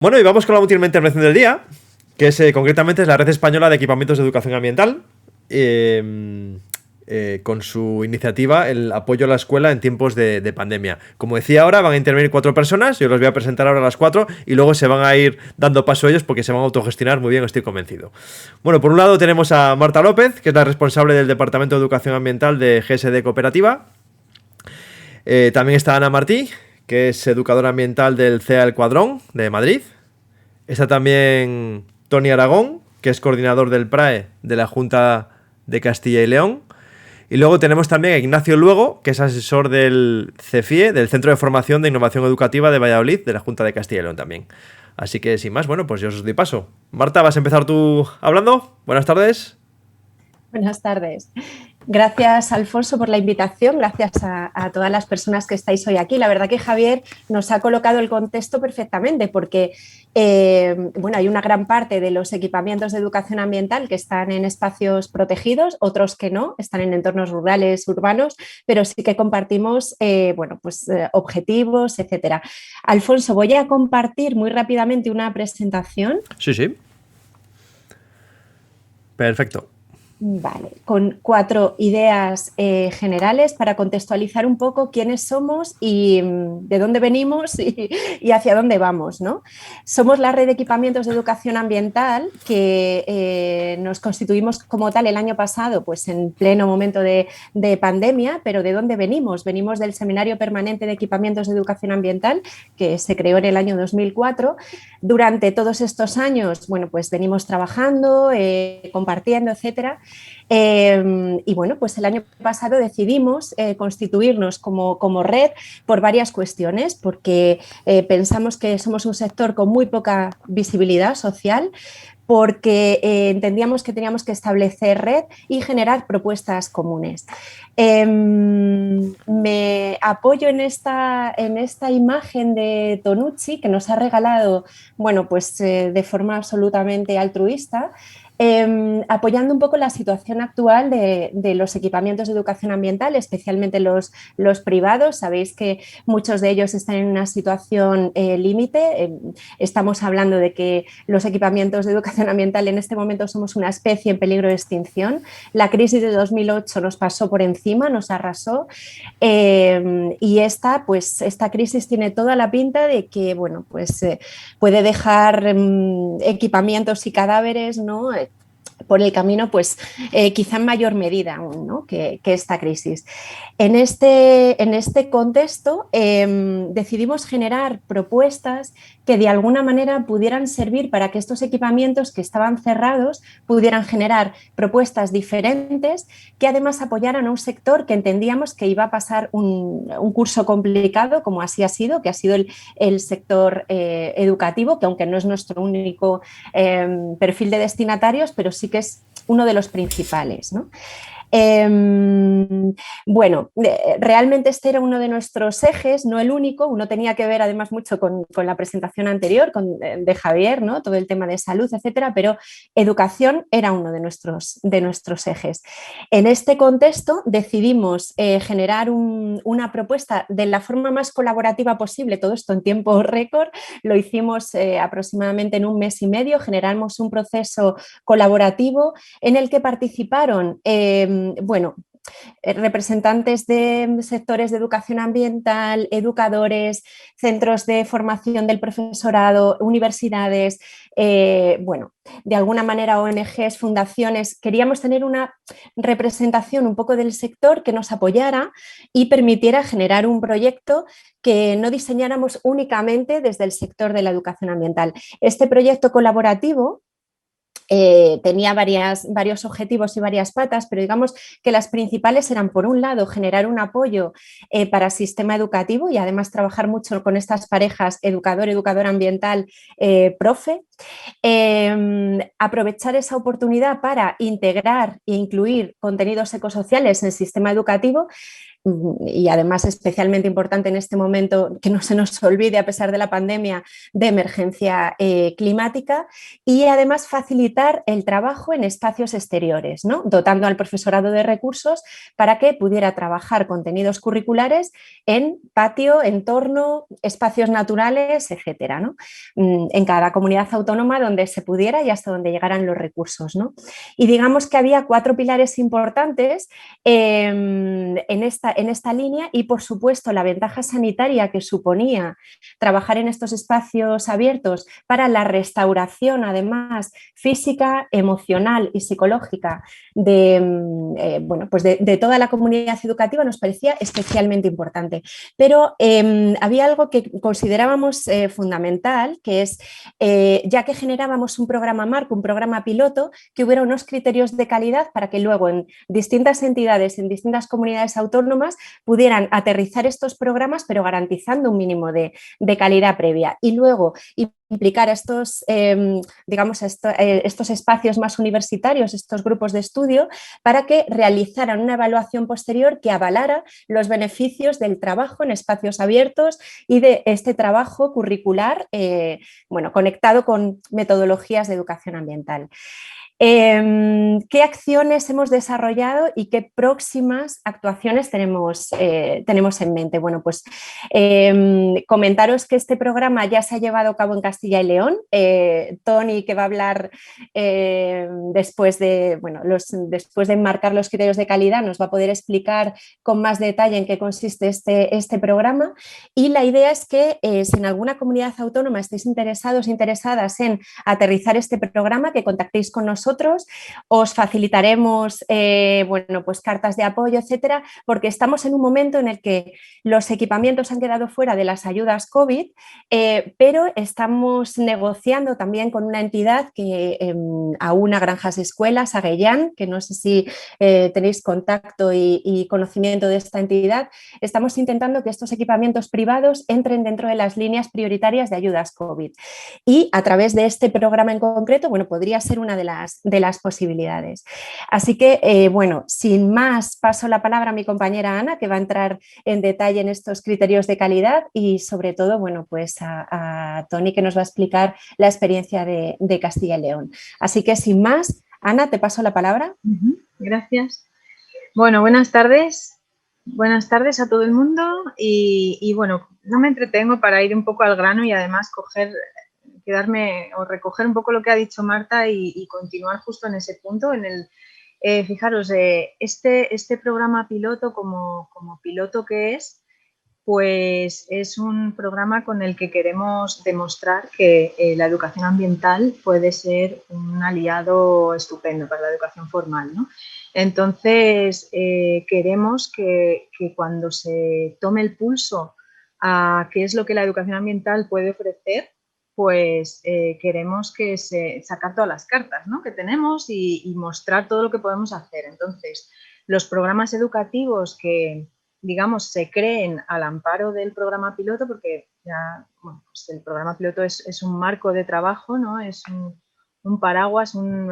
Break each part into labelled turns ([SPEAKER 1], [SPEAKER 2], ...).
[SPEAKER 1] Bueno, y vamos con la última intervención del día, que es concretamente es la Red Española de Equipamientos de Educación Ambiental, con su iniciativa el apoyo a la escuela en tiempos de pandemia. Como decía ahora, van a intervenir 4 personas, yo los voy a presentar ahora a las 4 y luego se van a ir dando paso ellos porque se van a autogestionar muy bien, estoy convencido. Bueno, por un lado tenemos a Marta López, que es la responsable del Departamento de Educación Ambiental de GSD Cooperativa. También está Ana Martí, que es educadora ambiental del CEA El Cuadrón de Madrid. Está también Tony Aragón, que es coordinador del PRAE de la Junta de Castilla y León. Y luego tenemos también a Ignacio Luego, que es asesor del CEFIE, del Centro de Formación de Innovación Educativa de Valladolid, de la Junta de Castilla y León también. Así que sin más, bueno, pues yo os doy paso. Marta, ¿vas a empezar tú hablando? Buenas tardes.
[SPEAKER 2] Buenas tardes. Gracias, Alfonso, por la invitación. Gracias a todas las personas que estáis hoy aquí. La verdad que Javier nos ha colocado el contexto perfectamente porque bueno, hay una gran parte de los equipamientos de educación ambiental que están en espacios protegidos, otros que no, están en entornos rurales, urbanos, pero sí que compartimos bueno, pues, objetivos, etcétera. Alfonso, voy a compartir muy rápidamente una presentación.
[SPEAKER 1] Sí, sí. Perfecto.
[SPEAKER 2] Vale, con 4 ideas generales para contextualizar un poco quiénes somos y de dónde venimos y hacia dónde vamos, ¿no? Somos la red de equipamientos de educación ambiental que nos constituimos como tal el año pasado, pues en pleno momento de pandemia, pero ¿de dónde venimos? Venimos del Seminario Permanente de Equipamientos de Educación Ambiental, que se creó en el año 2004. Durante todos estos años, bueno, pues venimos trabajando, compartiendo, etcétera. Y bueno, pues el año pasado decidimos constituirnos como red por varias cuestiones, porque pensamos que somos un sector con muy poca visibilidad social, porque entendíamos que teníamos que establecer red y generar propuestas comunes. Me apoyo en esta imagen de Tonucci, que nos ha regalado, bueno, pues de forma absolutamente altruista, apoyando un poco la situación actual de los equipamientos de educación ambiental, especialmente los privados. Sabéis que muchos de ellos están en una situación límite. Estamos hablando de que los equipamientos de educación ambiental en este momento somos una especie en peligro de extinción. La crisis de 2008 nos pasó por encima, nos arrasó, y esta crisis tiene toda la pinta de que, bueno, pues puede dejar equipamientos y cadáveres, ¿no?, por el camino, pues quizá en mayor medida aún, ¿no?, que esta crisis. En este contexto decidimos generar propuestas que de alguna manera pudieran servir para que estos equipamientos que estaban cerrados pudieran generar propuestas diferentes que además apoyaran a un sector que entendíamos que iba a pasar un curso complicado, como así ha sido, que ha sido el sector educativo, que aunque no es nuestro único perfil de destinatarios, pero sí que es uno de los principales, ¿no? Bueno, realmente este era uno de nuestros ejes, no el único. Uno tenía que ver además mucho con la presentación anterior de Javier, ¿no?, todo el tema de salud, etcétera, pero educación era uno de nuestros ejes. En este contexto decidimos generar una propuesta de la forma más colaborativa posible, todo esto en tiempo récord. Lo hicimos aproximadamente en 1 mes y medio. Generamos un proceso colaborativo en el que participaron bueno, representantes de sectores de educación ambiental, educadores, centros de formación del profesorado, universidades, bueno, de alguna manera ONGs, fundaciones. Queríamos tener una representación un poco del sector que nos apoyara y permitiera generar un proyecto que no diseñáramos únicamente desde el sector de la educación ambiental. Este proyecto colaborativo tenía varios objetivos y varias patas, pero digamos que las principales eran, por un lado, generar un apoyo para el sistema educativo y además trabajar mucho con estas parejas educador ambiental, profe, Aprovechar esa oportunidad para integrar e incluir contenidos ecosociales en el sistema educativo y además especialmente importante en este momento, que no se nos olvide a pesar de la pandemia, de emergencia climática, y además facilitar el trabajo en espacios exteriores, ¿no? Dotando al profesorado de recursos para que pudiera trabajar contenidos curriculares en patio, entorno, espacios naturales, etcétera, ¿no? En cada comunidad autónoma donde se pudiera y hasta donde llegaran los recursos, ¿no? Y digamos que había 4 pilares importantes en esta línea y, por supuesto, la ventaja sanitaria que suponía trabajar en estos espacios abiertos para la restauración, además, física, emocional y psicológica de toda la comunidad educativa nos parecía especialmente importante. Pero había algo que considerábamos fundamental, que es, ya que generábamos un programa marco, un programa piloto, que hubiera unos criterios de calidad para que luego en distintas entidades, en distintas comunidades autónomas, pudieran aterrizar estos programas, pero garantizando un mínimo de calidad previa. Y luego implicar estos espacios más universitarios, estos grupos de estudio, para que realizaran una evaluación posterior que avalara los beneficios del trabajo en espacios abiertos y de este trabajo curricular conectado con metodologías de educación ambiental. ¿Qué acciones hemos desarrollado y qué próximas actuaciones tenemos en mente? Bueno, pues comentaros que este programa ya se ha llevado a cabo en Castilla y León. Tony, que va a hablar después de enmarcar los criterios de calidad, nos va a poder explicar con más detalle en qué consiste este programa. Y la idea es que si en alguna comunidad autónoma estáis interesados, interesadas en aterrizar este programa, que contactéis con nosotros. Os facilitaremos cartas de apoyo, etcétera, porque estamos en un momento en el que los equipamientos han quedado fuera de las ayudas COVID, pero estamos negociando también con una entidad que aúna granjas de escuelas, Aguellán, que no sé si tenéis contacto y conocimiento de esta entidad. Estamos intentando que estos equipamientos privados entren dentro de las líneas prioritarias de ayudas COVID. Y a través de este programa en concreto, podría ser una de las posibilidades. Así que, sin más, paso la palabra a mi compañera Ana, que va a entrar en detalle en estos criterios de calidad y, sobre todo, a Tony, que nos va a explicar la experiencia de Castilla y León. Así que, sin más, Ana, te paso la palabra.
[SPEAKER 3] Gracias. Bueno, buenas tardes. Buenas tardes a todo el mundo y no me entretengo para ir un poco al grano y además quedarme o recoger un poco lo que ha dicho Marta y continuar justo en ese punto. Fijaros, este programa piloto, como piloto que es, pues es un programa con el que queremos demostrar que la educación ambiental puede ser un aliado estupendo para la educación formal, ¿no? Entonces, queremos que cuando se tome el pulso a qué es lo que la educación ambiental puede ofrecer, pues queremos sacar todas las cartas, ¿no?, que tenemos y mostrar todo lo que podemos hacer. Entonces, los programas educativos que, digamos, se creen al amparo del programa piloto, porque ya, pues el programa piloto es un marco de trabajo, ¿no?, es un paraguas, un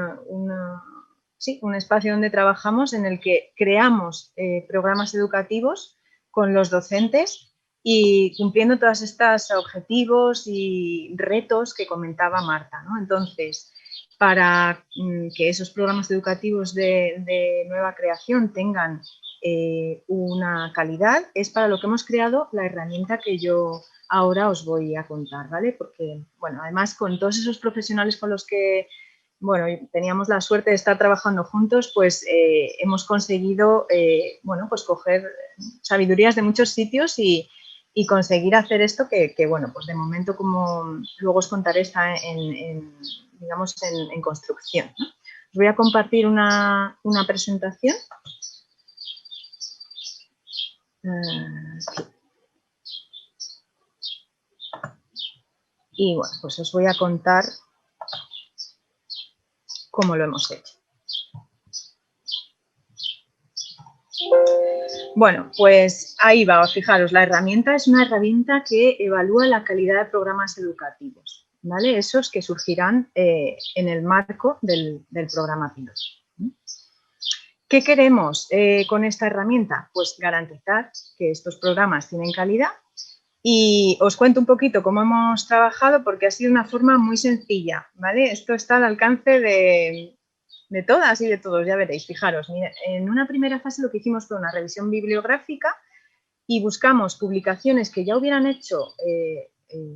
[SPEAKER 3] espacio donde trabajamos en el que creamos programas educativos con los docentes y cumpliendo todos estos objetivos y retos que comentaba Marta, ¿no? Entonces, para que esos programas educativos de nueva creación tengan una calidad, es para lo que hemos creado la herramienta que yo ahora os voy a contar, ¿vale? Porque, además con todos esos profesionales con los que, teníamos la suerte de estar trabajando juntos, pues hemos conseguido, pues coger sabidurías de muchos sitios y conseguir hacer esto que, pues de momento, como luego os contaré, está en construcción, ¿no? Os voy a compartir una presentación. Y pues os voy a contar cómo lo hemos hecho. Bueno, pues ahí va, fijaros, la herramienta es una herramienta que evalúa la calidad de programas educativos. ¿vale? Esos que surgirán en el marco del programa piloto. ¿Qué queremos con esta herramienta? Pues garantizar que estos programas tienen calidad. Y os cuento un poquito cómo hemos trabajado porque ha sido una forma muy sencilla, ¿vale? Esto está al alcance de todas y de todos, ya veréis. Fijaros, mira, en una primera fase lo que hicimos fue una revisión bibliográfica y buscamos publicaciones que ya hubieran hecho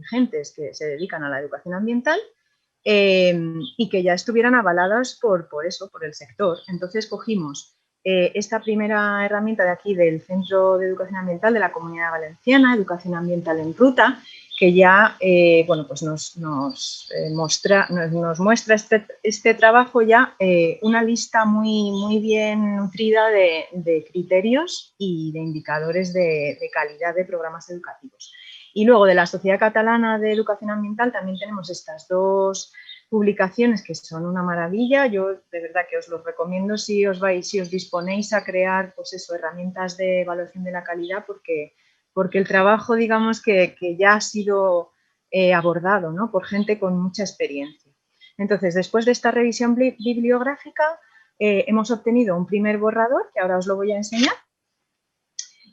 [SPEAKER 3] gentes que se dedican a la educación ambiental y que ya estuvieran avaladas por el sector. Entonces cogimos esta primera herramienta de aquí del Centro de Educación Ambiental de la Comunidad Valenciana, Educación Ambiental en Ruta, que ya bueno, pues nos muestra este trabajo ya una lista muy bien nutrida de criterios y de indicadores de calidad de programas educativos. Y luego de la Sociedad Catalana de Educación Ambiental también tenemos estas dos publicaciones que son una maravilla. Yo de verdad que os los recomiendo si os disponéis a crear pues eso, herramientas de evaluación de la calidad porque el trabajo digamos que ya ha sido abordado, ¿no? Por gente con mucha experiencia. Entonces, después de esta revisión bibliográfica hemos obtenido un primer borrador que ahora os lo voy a enseñar.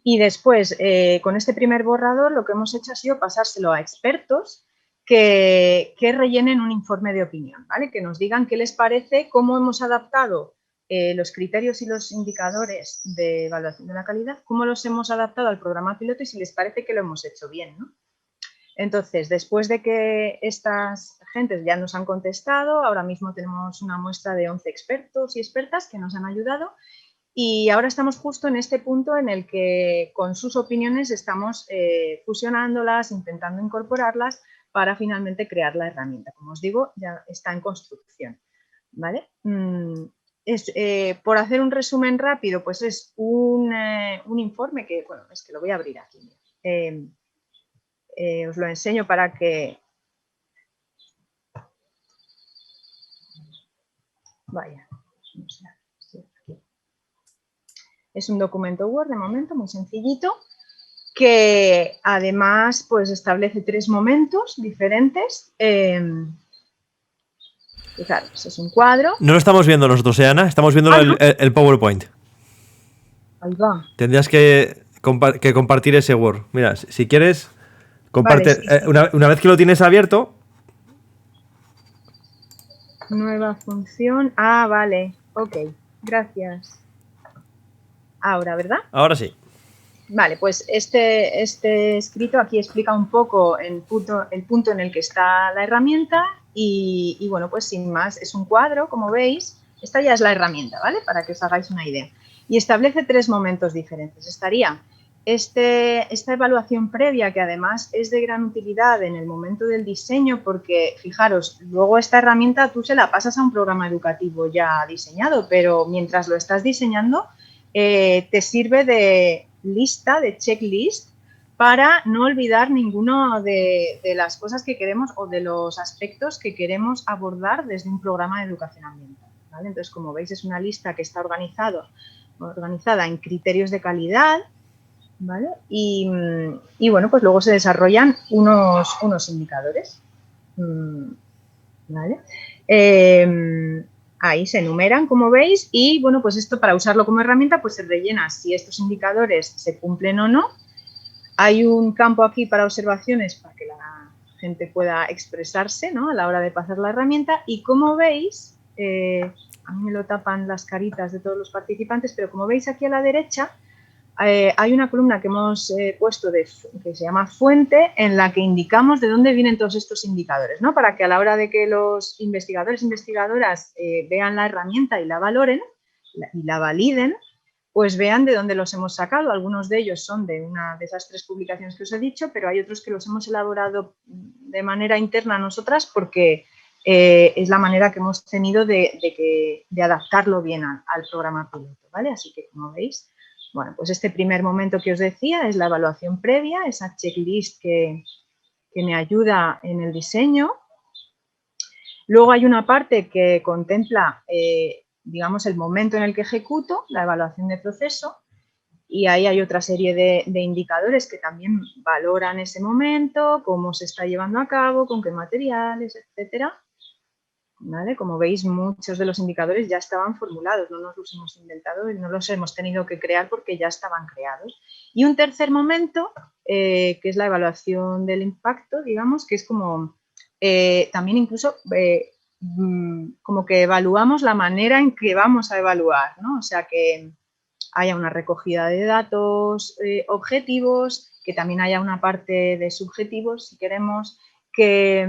[SPEAKER 3] Y después, con este primer borrador, lo que hemos hecho ha sido pasárselo a expertos que rellenen un informe de opinión, ¿vale? Que nos digan qué les parece, cómo hemos adaptado los criterios y los indicadores de evaluación de la calidad, cómo los hemos adaptado al programa piloto y si les parece que lo hemos hecho bien, ¿no? Entonces, después de que estas gentes ya nos han contestado, ahora mismo tenemos una muestra de 11 expertos y expertas que nos han ayudado. Y ahora estamos justo en este punto en el que con sus opiniones estamos fusionándolas, intentando incorporarlas para finalmente crear la herramienta. Como os digo, ya está en construcción, ¿vale? Por hacer un resumen rápido, pues es un informe que, bueno, es que lo voy a abrir aquí. Os lo enseño para que... Vaya, vamos a ver. Es un documento Word de momento muy sencillito que además pues establece 3 momentos diferentes. Fijaros, es un cuadro.
[SPEAKER 1] No lo estamos viendo nosotros, Ana, estamos viendo
[SPEAKER 3] ¿no?
[SPEAKER 1] el PowerPoint.
[SPEAKER 3] Ahí va.
[SPEAKER 1] Tendrías que compartir ese Word. Mira, si quieres, comparte.
[SPEAKER 3] Vale, sí.
[SPEAKER 1] Una vez que lo tienes abierto.
[SPEAKER 3] Nueva función. Ah, vale. Ok, gracias. Ahora, ¿verdad?
[SPEAKER 1] Ahora sí.
[SPEAKER 3] Vale, pues este escrito aquí explica un poco el punto en el que está la herramienta y bueno, pues sin más, es un cuadro, como veis, esta ya es la herramienta, ¿vale? Para que os hagáis una idea. Y establece 3 momentos diferentes. Estaría esta evaluación previa, que además es de gran utilidad en el momento del diseño, porque fijaros, luego esta herramienta tú se la pasas a un programa educativo ya diseñado, pero mientras lo estás diseñando te sirve de lista, de checklist, para no olvidar ninguno de las cosas que queremos o de los aspectos que queremos abordar desde un programa de educación ambiental, ¿vale? Entonces, como veis, es una lista que está organizada en criterios de calidad, ¿vale? Y bueno, pues luego se desarrollan unos indicadores, ¿vale? Ahí se enumeran, como veis, y bueno, pues esto para usarlo como herramienta, pues se rellena si estos indicadores se cumplen o no. Hay un campo aquí para observaciones para que la gente pueda expresarse, ¿no? A la hora de pasar la herramienta. Y como veis, a mí me lo tapan las caritas de todos los participantes, pero como veis aquí a la derecha, hay una columna que hemos puesto que se llama fuente, en la que indicamos de dónde vienen todos estos indicadores, ¿no? Para que a la hora de que los investigadores e investigadoras vean la herramienta y la valoren y la validen, pues vean de dónde los hemos sacado. Algunos de ellos son de una de esas 3 publicaciones que os he dicho, pero hay otros que los hemos elaborado de manera interna nosotras porque es la manera que hemos tenido de adaptarlo bien al programa piloto, ¿vale? Así que, como veis, bueno, pues este primer momento que os decía es la evaluación previa, esa checklist que me ayuda en el diseño. Luego hay una parte que contempla, digamos, el momento en el que ejecuto, la evaluación de proceso. y ahí hay otra serie de indicadores que también valoran ese momento, cómo se está llevando a cabo, con qué materiales, etcétera. ¿Vale? Como veis, muchos de los indicadores ya estaban formulados, no nos los hemos inventado y no los hemos tenido que crear porque ya estaban creados. Y un tercer momento, que es la evaluación del impacto, digamos, que es como también incluso como que evaluamos la manera en que vamos a evaluar, ¿no? O sea, que haya una recogida de datos objetivos, que también haya una parte de subjetivos, si queremos, que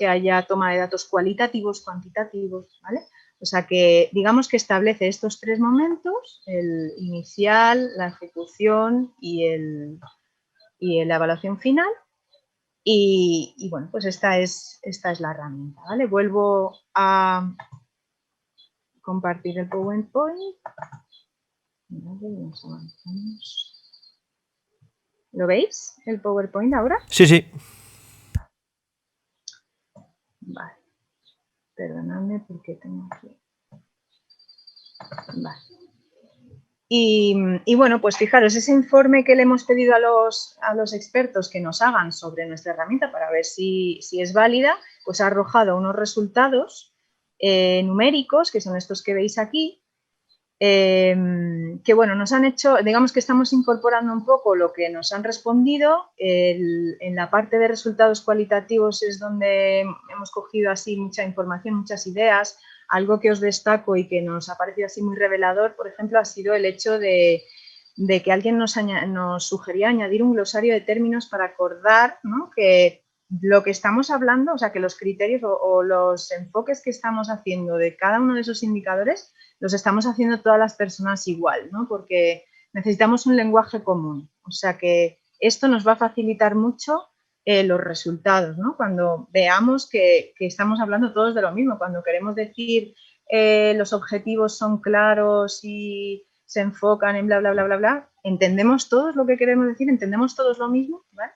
[SPEAKER 3] haya toma de datos cualitativos, cuantitativos, ¿vale? O sea que digamos que establece estos tres momentos, el inicial, la ejecución y la evaluación final. Y bueno, pues esta es la herramienta, ¿vale? Vuelvo a compartir el PowerPoint. ¿Lo veis? ¿El PowerPoint ahora?
[SPEAKER 1] Sí, sí.
[SPEAKER 3] Vale. Perdonadme porque tengo aquí. Vale. Y bueno, pues fijaros, ese informe que le hemos pedido a los expertos que nos hagan sobre nuestra herramienta para ver si es válida, pues ha arrojado unos resultados numéricos, que son estos que veis aquí, que bueno, nos han hecho, digamos que estamos incorporando un poco lo que nos han respondido. En la parte de resultados cualitativos es donde hemos cogido así mucha información, muchas ideas. Algo que os destaco y que nos ha parecido así muy revelador, por ejemplo, ha sido el hecho de que alguien nos sugería añadir un glosario de términos para acordar, ¿no?, que lo que estamos hablando, o sea, que los criterios o los enfoques que estamos haciendo de cada uno de esos indicadores los estamos haciendo todas las personas igual, ¿no? Porque necesitamos un lenguaje común. O sea que esto nos va a facilitar mucho los resultados, ¿no? Cuando veamos que estamos hablando todos de lo mismo, cuando queremos decir los objetivos son claros y se enfocan en bla, bla, bla, bla, bla, entendemos todos lo que queremos decir, entendemos todos lo mismo, ¿vale?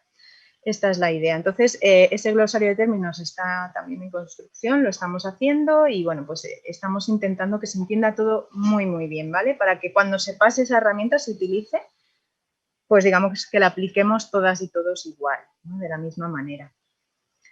[SPEAKER 3] Esta es la idea. Entonces, ese glosario de términos está también en construcción, lo estamos haciendo y, bueno, pues estamos intentando que se entienda todo muy, muy bien, ¿vale? Para que cuando se pase esa herramienta se utilice, pues digamos que la apliquemos todas y todos igual, ¿no?, de la misma manera.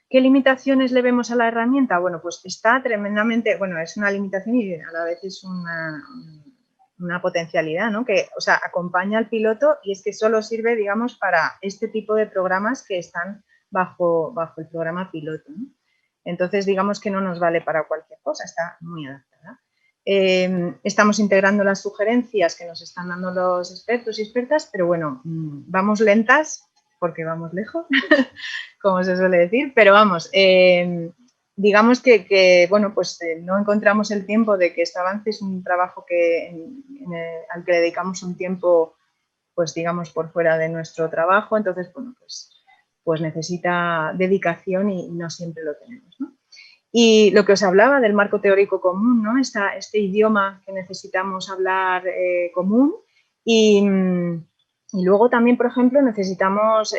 [SPEAKER 3] ¿Qué limitaciones le vemos a la herramienta? Bueno, pues está tremendamente, bueno, es una limitación y a la vez es una potencialidad, ¿no? Que, o sea, acompaña al piloto y es que solo sirve, digamos, para este tipo de programas que están bajo el programa piloto, ¿no? Entonces, digamos que no nos vale para cualquier cosa, está muy adaptada. Estamos integrando las sugerencias que nos están dando los expertos y expertas, pero bueno, vamos lentas porque vamos lejos, como se suele decir, pero vamos, digamos que bueno, pues no encontramos el tiempo de que este avance es un trabajo al que dedicamos un tiempo, pues digamos, por fuera de nuestro trabajo, entonces, bueno, pues necesita dedicación y no siempre lo tenemos, ¿no? Y lo que os hablaba del marco teórico común, ¿no? Este idioma que necesitamos hablar común y luego también, por ejemplo, necesitamos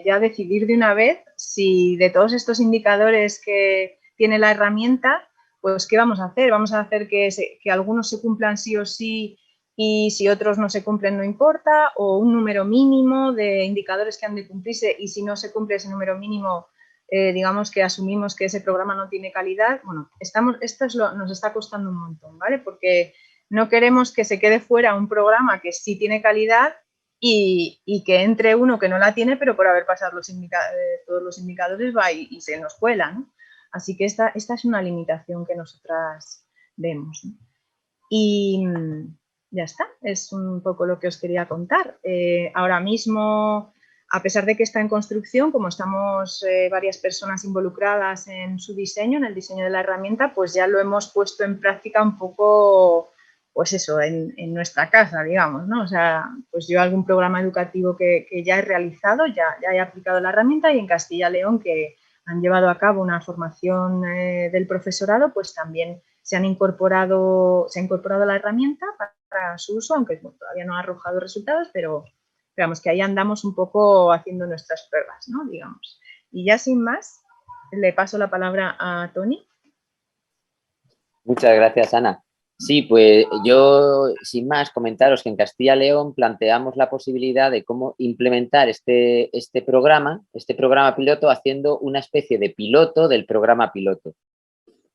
[SPEAKER 3] ya decidir de una vez si de todos estos indicadores que tiene la herramienta, pues ¿qué vamos a hacer? ¿Vamos a hacer que algunos se cumplan sí o sí y si otros no se cumplen no importa? ¿O un número mínimo de indicadores que han de cumplirse y si no se cumple ese número mínimo, digamos que asumimos que ese programa no tiene calidad? Bueno, nos está costando un montón, ¿vale? Porque no queremos que se quede fuera un programa que sí tiene calidad y que entre uno que no la tiene, pero por haber pasado todos los indicadores va y se nos cuela, ¿no? Así que esta es una limitación que nosotras vemos, ¿no? Y ya está, es un poco lo que os quería contar. Ahora mismo, a pesar de que está en construcción, como estamos varias personas involucradas en su diseño, en el diseño de la herramienta, pues ya lo hemos puesto en práctica un poco, pues eso, en nuestra casa, digamos, ¿no? O sea, pues yo algún programa educativo que ya he realizado, ya he aplicado la herramienta, y en Castilla y León, que han llevado a cabo una formación del profesorado, pues también se ha incorporado la herramienta para su uso, aunque todavía no ha arrojado resultados, pero digamos que ahí andamos un poco haciendo nuestras pruebas, ¿no? Digamos. Y ya sin más, le paso la palabra a Toni.
[SPEAKER 4] Muchas gracias, Ana. Sí, pues yo, sin más, comentaros que en Castilla y León planteamos la posibilidad de cómo implementar este programa piloto, haciendo una especie de piloto del programa piloto.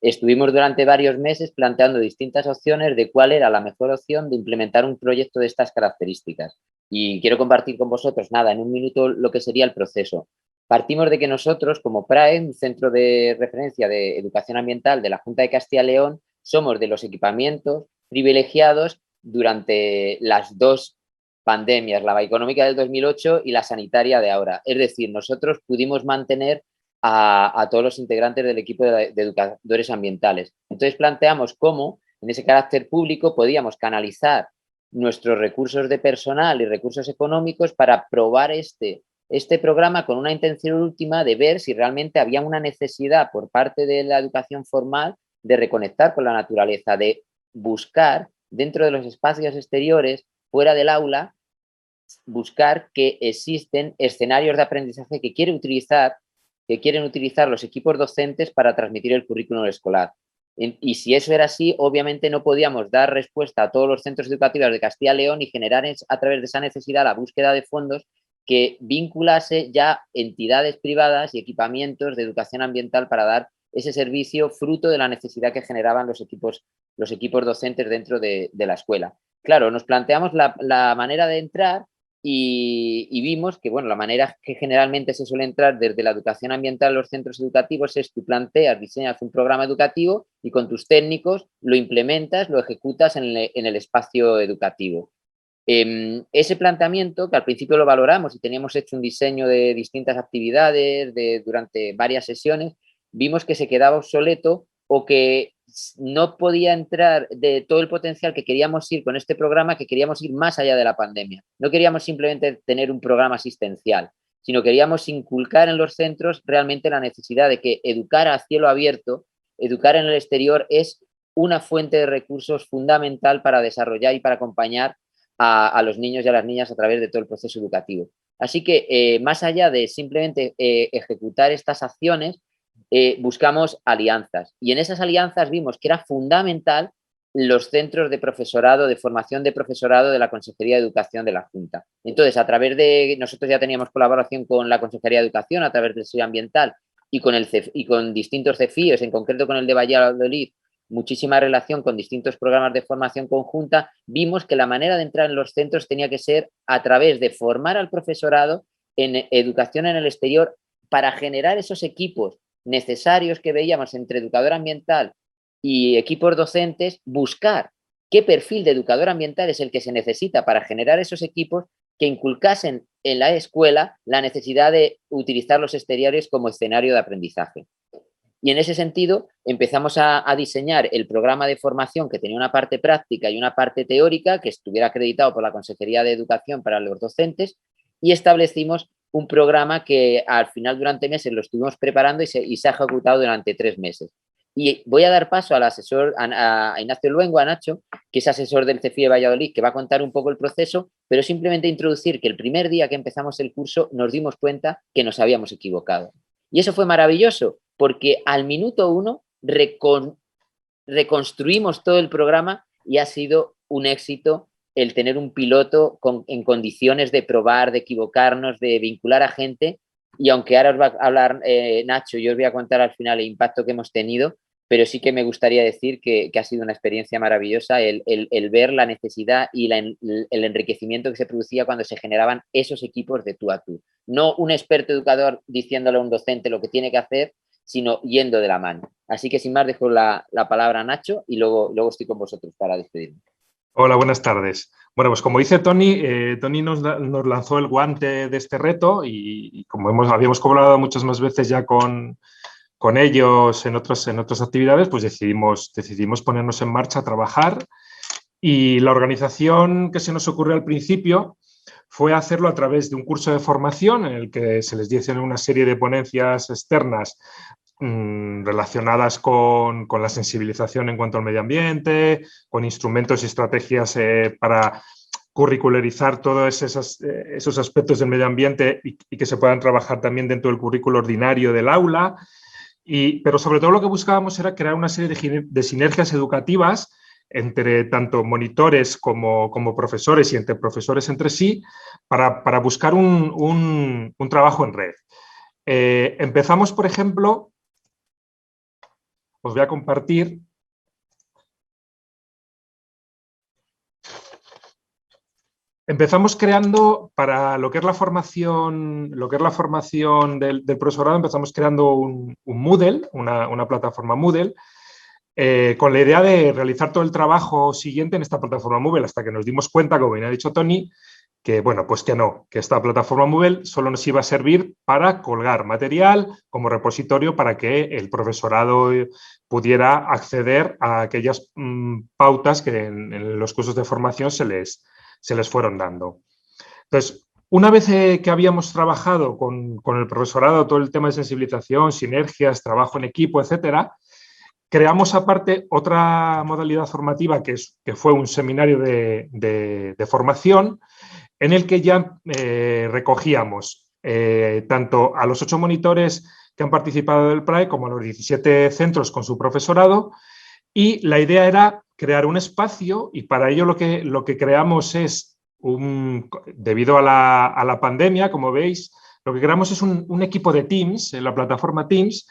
[SPEAKER 4] Estuvimos durante varios meses planteando distintas opciones de cuál era la mejor opción de implementar un proyecto de estas características. Y quiero compartir con vosotros, en un minuto, lo que sería el proceso. Partimos de que nosotros, como PRAE, un centro de referencia de educación ambiental de la Junta de Castilla y León, somos de los equipamientos privilegiados durante las dos pandemias, la económica del 2008 y la sanitaria de ahora. Es decir, nosotros pudimos mantener a todos los integrantes del equipo de educadores ambientales. Entonces planteamos cómo, en ese carácter público, podíamos canalizar nuestros recursos de personal y recursos económicos para probar este programa con una intención última de ver si realmente había una necesidad por parte de la educación formal de reconectar con la naturaleza, de buscar dentro de los espacios exteriores, fuera del aula, buscar que existen escenarios de aprendizaje que quieren utilizar los equipos docentes para transmitir el currículum escolar. Y si eso era así, obviamente no podíamos dar respuesta a todos los centros educativos de Castilla y León y generar a través de esa necesidad la búsqueda de fondos que vinculase ya entidades privadas y equipamientos de educación ambiental para dar ese servicio fruto de la necesidad que generaban los equipos docentes dentro de la escuela. Claro, nos planteamos la manera de entrar y vimos que, la manera que generalmente se suele entrar desde la educación ambiental en los centros educativos es tú planteas, diseñas un programa educativo y con tus técnicos lo implementas, lo ejecutas en el espacio educativo. Ese planteamiento, que al principio lo valoramos y teníamos hecho un diseño de distintas actividades durante varias sesiones, vimos que se quedaba obsoleto o que no podía entrar de todo el potencial que queríamos ir con este programa, que queríamos ir más allá de la pandemia. No queríamos simplemente tener un programa asistencial, sino queríamos inculcar en los centros realmente la necesidad de que educar a cielo abierto, educar en el exterior, es una fuente de recursos fundamental para desarrollar y para acompañar a los niños y a las niñas a través de todo el proceso educativo. Así que más allá de simplemente ejecutar estas acciones, buscamos alianzas y en esas alianzas vimos que era fundamental los centros de profesorado, de formación de profesorado de la Consejería de Educación de la Junta. Entonces, nosotros ya teníamos colaboración con la Consejería de Educación a través del Sello Ambiental y con distintos CEFIOs, en concreto con el de Valladolid, muchísima relación con distintos programas de formación conjunta. Vimos que la manera de entrar en los centros tenía que ser a través de formar al profesorado en educación en el exterior para generar esos equipos necesarios que veíamos entre educador ambiental y equipos docentes, buscar qué perfil de educador ambiental es el que se necesita para generar esos equipos que inculcasen en la escuela la necesidad de utilizar los exteriores como escenario de aprendizaje. Y en ese sentido empezamos a diseñar el programa de formación que tenía una parte práctica y una parte teórica que estuviera acreditado por la Consejería de Educación para los docentes y establecimos un programa que al final durante meses lo estuvimos preparando y se ha ejecutado durante 3 meses. Y voy a dar paso al asesor, a Ignacio Luengo, a Nacho, que es asesor del CEFI de Valladolid, que va a contar un poco el proceso, pero simplemente introducir que el primer día que empezamos el curso nos dimos cuenta que nos habíamos equivocado. Y eso fue maravilloso, porque al minuto 1 reconstruimos todo el programa y ha sido un éxito el tener un piloto en condiciones de probar, de equivocarnos, de vincular a gente. Y aunque ahora os va a hablar Nacho, yo os voy a contar al final el impacto que hemos tenido, pero sí que me gustaría decir que ha sido una experiencia maravillosa el ver la necesidad y el enriquecimiento que se producía cuando se generaban esos equipos de tú a tú. No un experto educador diciéndole a un docente lo que tiene que hacer, sino yendo de la mano. Así que sin más dejo la palabra a Nacho y luego estoy con vosotros para despedirme.
[SPEAKER 5] Hola, buenas tardes. Bueno, pues como dice Tony, Tony nos lanzó el guante de este reto y como habíamos colaborado muchas más veces ya con ellos en otras actividades, pues decidimos ponernos en marcha a trabajar y la organización que se nos ocurrió al principio fue hacerlo a través de un curso de formación en el que se les dieron una serie de ponencias externas relacionadas con la sensibilización en cuanto al medio ambiente, con instrumentos y estrategias para curricularizar todos esos aspectos del medio ambiente y que se puedan trabajar también dentro del currículo ordinario del aula. Pero sobre todo lo que buscábamos era crear una serie de sinergias educativas entre tanto monitores como profesores y entre profesores entre sí para buscar un trabajo en red. Empezamos, por ejemplo, os voy a compartir. Empezamos creando, para lo que es la formación, del profesorado, empezamos creando un Moodle, una plataforma Moodle, con la idea de realizar todo el trabajo siguiente en esta plataforma Moodle, hasta que nos dimos cuenta, como bien ha dicho Tony, que bueno, pues que no, que esta plataforma Moodle solo nos iba a servir para colgar material como repositorio para que el profesorado pudiera acceder a aquellas pautas que en los cursos de formación se les fueron dando. Entonces, una vez que habíamos trabajado con el profesorado todo el tema de sensibilización, sinergias, trabajo en equipo, etcétera, creamos aparte otra modalidad formativa que fue un seminario de formación en el que ya recogíamos tanto a los 8 monitores que han participado del PRAE como a los 17 centros con su profesorado, y la idea era crear un espacio, y para ello lo que creamos es, debido a la pandemia, como veis, lo que creamos es un equipo de Teams, en la plataforma Teams,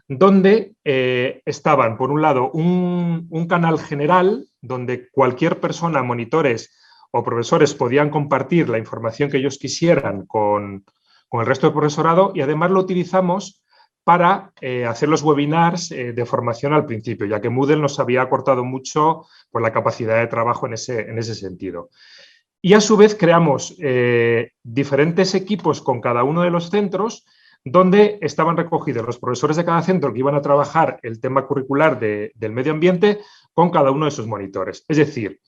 [SPEAKER 5] donde estaban, por un lado, un canal general donde cualquier persona, monitores o profesores, podían compartir la información que ellos quisieran con el resto del profesorado, y además lo utilizamos para hacer los webinars de formación al principio, ya que Moodle nos había acortado mucho por la capacidad de trabajo en ese sentido. Y a su vez creamos diferentes equipos con cada uno de los centros, donde estaban recogidos los profesores de cada centro que iban a trabajar el tema curricular del medio ambiente con cada uno de sus monitores. Es decir,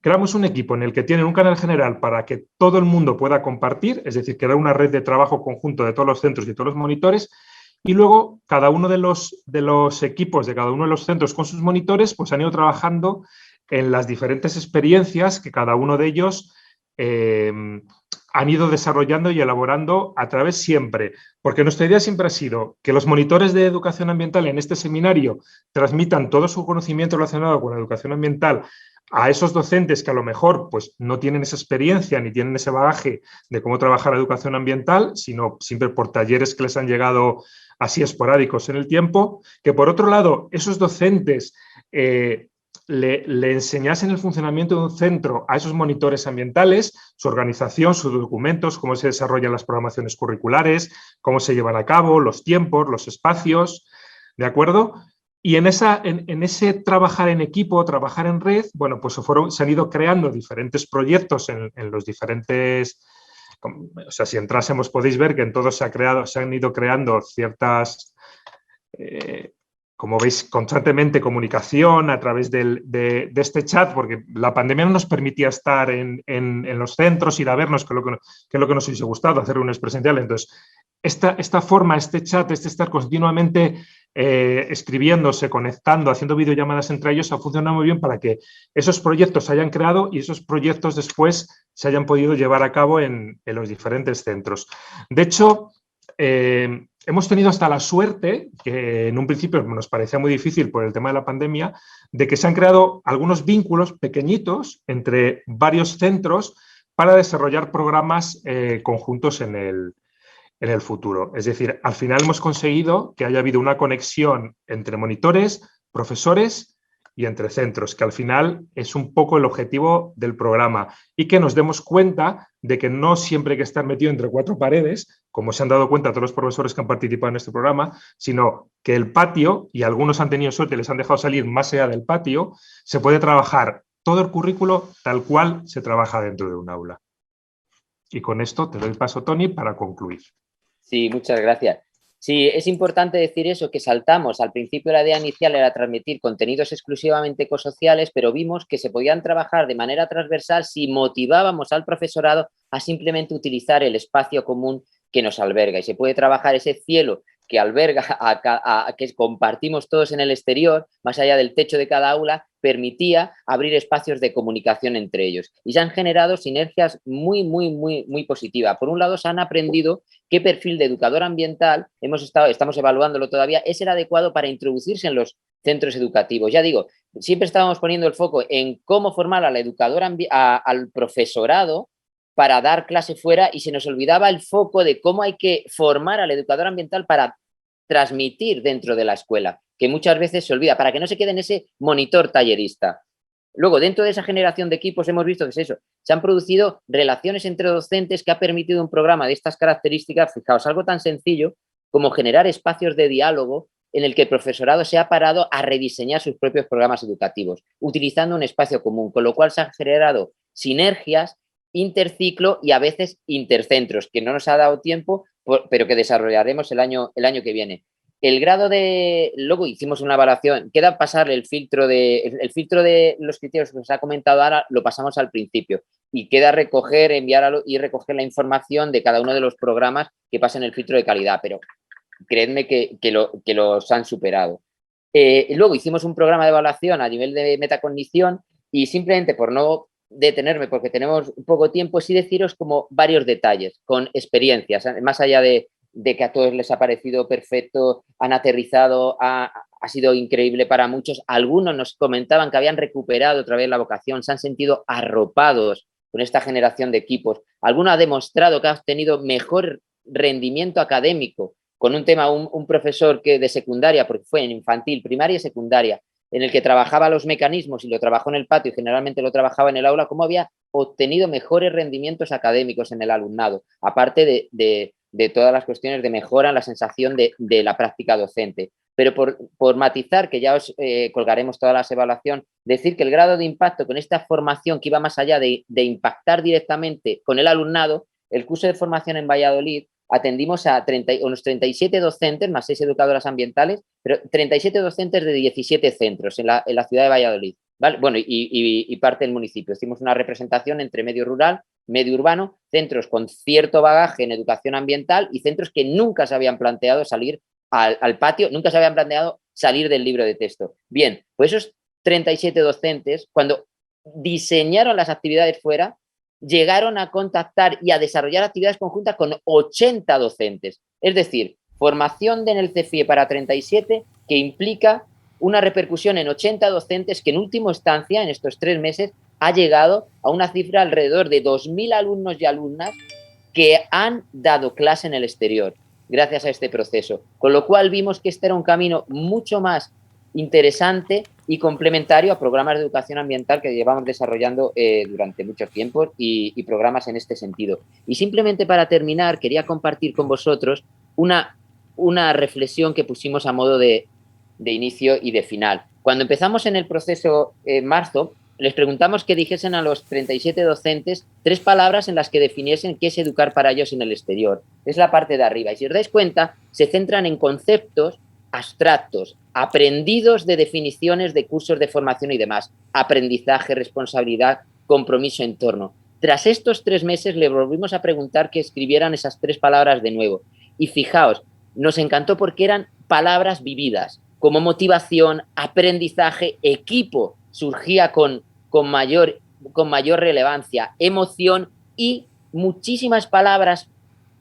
[SPEAKER 5] creamos un equipo en el que tienen un canal general para que todo el mundo pueda compartir, es decir, crear una red de trabajo conjunto de todos los centros y todos los monitores, y luego cada uno de los equipos de cada uno de los centros con sus monitores pues han ido trabajando en las diferentes experiencias que cada uno de ellos han ido desarrollando y elaborando a través siempre, porque nuestra idea siempre ha sido que los monitores de educación ambiental en este seminario transmitan todo su conocimiento relacionado con la educación ambiental a esos docentes que a lo mejor pues, no tienen esa experiencia ni tienen ese bagaje de cómo trabajar la educación ambiental, sino siempre por talleres que les han llegado así esporádicos en el tiempo, que por otro lado esos docentes le enseñasen el funcionamiento de un centro a esos monitores ambientales, su organización, sus documentos, cómo se desarrollan las programaciones curriculares, cómo se llevan a cabo, los tiempos, los espacios, ¿de acuerdo? Y en ese trabajar en equipo, trabajar en red, bueno, pues se han ido creando diferentes proyectos en los diferentes... O sea, si entrásemos podéis ver que en todos se han ido creando ciertas... como veis, constantemente comunicación a través de este chat, porque la pandemia no nos permitía estar en los centros, ir a vernos, que es lo que nos hubiese gustado, hacer reuniones presenciales. Entonces, esta forma, este chat, estar continuamente escribiéndose, conectando, haciendo videollamadas entre ellos, ha funcionado muy bien para que esos proyectos se hayan creado y esos proyectos después se hayan podido llevar a cabo en los diferentes centros. De hecho, hemos tenido hasta la suerte, que en un principio nos parecía muy difícil por el tema de la pandemia, de que se han creado algunos vínculos pequeñitos entre varios centros para desarrollar programas conjuntos en el futuro. Es decir, al final hemos conseguido que haya habido una conexión entre monitores, profesores y entre centros, que al final es un poco el objetivo del programa, y que nos demos cuenta de que no siempre hay que estar metido entre 4 paredes, como se han dado cuenta todos los profesores que han participado en este programa, sino que el patio, y algunos han tenido suerte y les han dejado salir más allá del patio, se puede trabajar todo el currículo tal cual se trabaja dentro de un aula. Y con esto te doy paso, Tony, para concluir.
[SPEAKER 4] Sí, muchas gracias. Sí, es importante decir eso, que saltamos. Al principio la idea inicial era transmitir contenidos exclusivamente ecosociales, pero vimos que se podían trabajar de manera transversal si motivábamos al profesorado a simplemente utilizar el espacio común que nos alberga, y se puede trabajar ese cielo que alberga, que compartimos todos en el exterior, más allá del techo de cada aula, permitía abrir espacios de comunicación entre ellos. Y se han generado sinergias muy positivas. Por un lado, se han aprendido qué perfil de educador ambiental, estamos evaluándolo todavía, es el adecuado para introducirse centros educativos. Ya digo, siempre estábamos poniendo el foco en cómo formar al educador, al profesorado para dar clase fuera, y se nos olvidaba el foco de cómo hay que formar al educador ambiental para transmitir dentro de la escuela, que muchas veces se olvida, para que no se quede en ese monitor tallerista. Luego, dentro de esa generación de equipos hemos visto que es eso, se han producido relaciones entre docentes que ha permitido un programa de estas características. Fijaos, algo tan sencillo como generar espacios de diálogo en el que el profesorado se ha parado a rediseñar sus propios programas educativos, utilizando un espacio común, con lo cual se han generado sinergias interciclo y a veces intercentros, que no nos ha dado tiempo, pero que desarrollaremos el año que viene. El grado de... Luego hicimos una evaluación, queda pasar el filtro de los criterios que os ha comentado ahora, lo pasamos al principio, y queda recoger, enviar y recoger la información de cada uno de los programas que pasen el filtro de calidad, pero creedme que los han superado. Luego hicimos un programa de evaluación a nivel de metacognición, y simplemente por no detenerme, porque tenemos poco tiempo, sí deciros como varios detalles, con experiencias, más allá de que a todos les ha parecido perfecto, han aterrizado, ha sido increíble para muchos. Algunos nos comentaban que habían recuperado otra vez la vocación, se han sentido arropados con esta generación de equipos. Alguno ha demostrado que ha obtenido mejor rendimiento académico con un tema, un profesor de secundaria, porque fue en infantil, primaria y secundaria, en el que trabajaba los mecanismos y lo trabajó en el patio y generalmente lo trabajaba en el aula, cómo había obtenido mejores rendimientos académicos en el alumnado, aparte de todas las cuestiones de mejora en la sensación de la práctica docente. Pero por matizar, que ya os colgaremos toda la evaluación, decir que el grado de impacto con esta formación que iba más allá de impactar directamente con el alumnado, el curso de formación en Valladolid, atendimos a unos 37 docentes, más 6 educadoras ambientales, pero 37 docentes de 17 centros en la ciudad de Valladolid, ¿vale? Bueno, y parte del municipio. Hicimos una representación entre medio rural, medio urbano, centros con cierto bagaje en educación ambiental y centros que nunca se habían planteado salir al patio, nunca se habían planteado salir del libro de texto. Bien, pues esos 37 docentes, cuando diseñaron las actividades fuera, llegaron a contactar y a desarrollar actividades conjuntas con 80 docentes. Es decir, formación en el CFIE para 37 que implica una repercusión en 80 docentes que en última instancia, en estos 3 meses, ha llegado a una cifra alrededor de 2.000 alumnos y alumnas que han dado clase en el exterior gracias a este proceso. Con lo cual vimos que este era un camino mucho más interesante y complementario a programas de educación ambiental que llevamos desarrollando durante mucho tiempo y programas en este sentido. Y simplemente para terminar, quería compartir con vosotros una reflexión que pusimos a modo de inicio y de final. Cuando empezamos en el proceso en marzo, les preguntamos que dijesen a los 37 docentes 3 palabras en las que definiesen qué es educar para ellos en el exterior. Es la parte de arriba. Y si os dais cuenta, se centran en conceptos abstractos, aprendidos de definiciones de cursos de formación y demás, aprendizaje, responsabilidad, compromiso, entorno. Tras estos 3 meses le volvimos a preguntar que escribieran esas 3 palabras de nuevo. Y fijaos, nos encantó porque eran palabras vividas, como motivación, aprendizaje, equipo, surgía con mayor relevancia, emoción y muchísimas palabras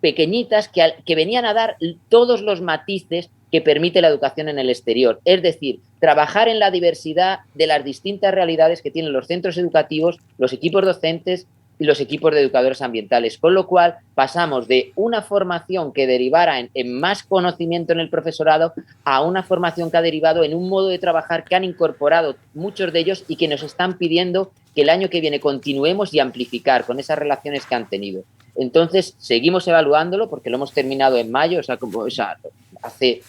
[SPEAKER 4] pequeñitas que venían a dar todos los matices que permite la educación en el exterior. Es decir, trabajar en la diversidad de las distintas realidades que tienen los centros educativos, los equipos docentes y los equipos de educadores ambientales. Con lo cual, pasamos de una formación que derivara en más conocimiento en el profesorado a una formación que ha derivado en un modo de trabajar que han incorporado muchos de ellos y que nos están pidiendo que el año que viene continuemos y amplificar con esas relaciones que han tenido. Entonces, seguimos evaluándolo porque lo hemos terminado en mayo, hace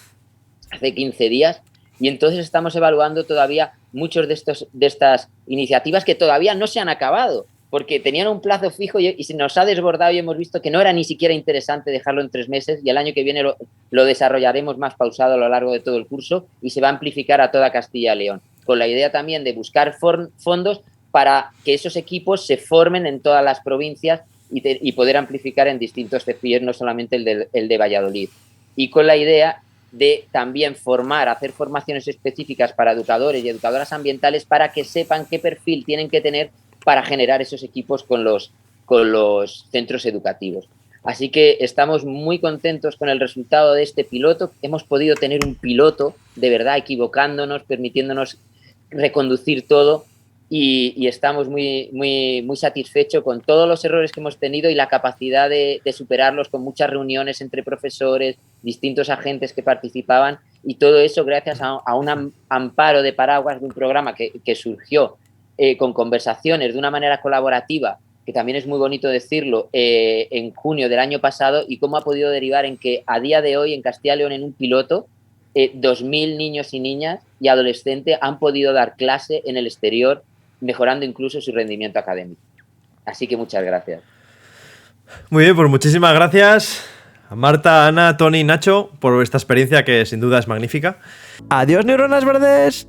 [SPEAKER 4] 15 días, y entonces estamos evaluando todavía muchos de estas iniciativas que todavía no se han acabado, porque tenían un plazo fijo y se nos ha desbordado y hemos visto que no era ni siquiera interesante dejarlo en 3 meses, y el año que viene lo desarrollaremos más pausado a lo largo de todo el curso y se va a amplificar a toda Castilla y León, con la idea también de buscar fondos para que esos equipos se formen en todas las provincias y poder amplificar en distintos CFIEs, no solamente el de Valladolid. Y con la idea de también hacer formaciones específicas para educadores y educadoras ambientales para que sepan qué perfil tienen que tener para generar esos equipos con los centros educativos. Así que estamos muy contentos con el resultado de este piloto. Hemos podido tener un piloto de verdad equivocándonos, permitiéndonos reconducir todo y estamos muy satisfechos con todos los errores que hemos tenido y la capacidad de superarlos con muchas reuniones entre profesores, distintos agentes que participaban y todo eso gracias a un amparo de paraguas de un programa que surgió con conversaciones de una manera colaborativa, que también es muy bonito decirlo, en junio del año pasado y cómo ha podido derivar en que a día de hoy en Castilla y León en un piloto 2.000 niños y niñas y adolescentes han podido dar clase en el exterior, mejorando incluso su rendimiento académico. Así que muchas gracias.
[SPEAKER 1] Muy bien, pues muchísimas gracias a Marta, Ana, Tony y Nacho por esta experiencia que sin duda es magnífica. ¡Adiós, neuronas verdes!